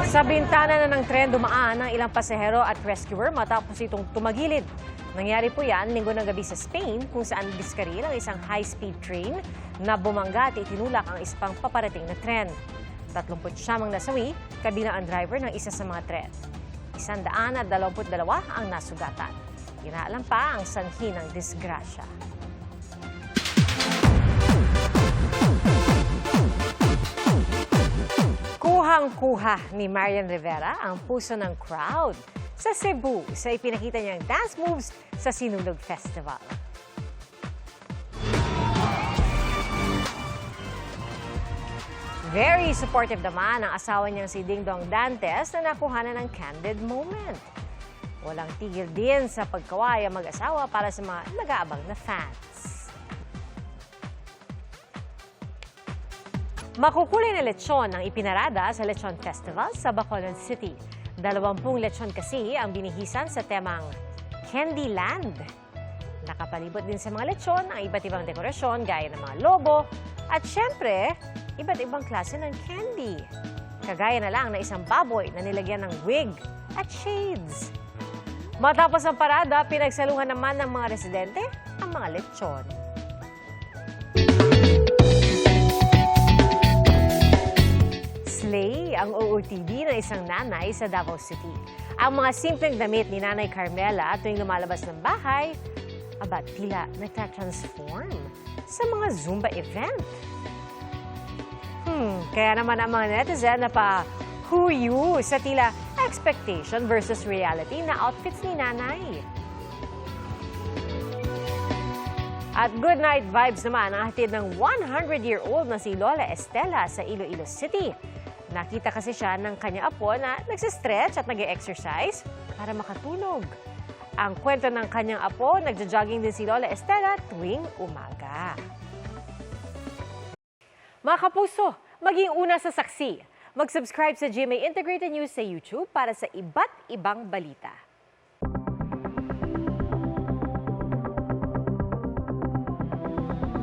Sa bintana na ng tren dumaan ang ilang pasahero at rescuer matapos itong tumagilid. Nangyari po yan linggo ng gabi sa Spain kung saan diskaril ang isang high-speed train na bumangga at itinulak ang isang paparating na tren. 39 nasawi, kabilang ang driver ng isa sa mga tren. 122 ang nasugatan. Inaalam pa ang sanhi ng disgrasya. Kuhang-kuha ni Marian Rivera ang puso ng crowd sa Cebu sa ipinakita niyang dance moves sa Sinulog Festival. Very supportive naman ang asawa niyang si Dingdong Dantes na nakuhanan ng candid moment. Walang tigil din sa pagkaway ang mag-asawa para sa mga nag-aabang na fans. Makukulay na lechon ang ipinarada sa Lechon Festival sa Bacolod City. 20 lechon kasi ang binihisan sa temang Candyland. Nakapalibot din sa mga lechon ang iba't ibang dekorasyon gaya ng mga lobo at syempre, iba't ibang klase ng candy. Kagaya na lang na isang baboy na nilagyan ng wig at shades. Matapos ang parada, pinagsaluhan naman ng mga residente ang mga lechon. Slay ang OOTD ng isang nanay sa Davao City. Ang mga simpleng damit ni Nanay Carmela tuwing lumalabas ng bahay, tila nagtatransform sa mga Zumba event. Kaya naman ang mga netizen na huyu sa tila expectation versus reality na outfits ni Nanay. At good night vibes naman ang hatid ng 100-year-old na si Lola Estela sa Iloilo City. Nakita kasi siya ng kanyang apo na nagsistretch at nag-exercise para makatulog. Ang kwento ng kanyang apo, nagja-jogging din si Lola Estela tuwing umaga. Mga kapuso, maging una sa saksi. Mag-subscribe sa GMA Integrated News sa YouTube para sa iba't ibang balita.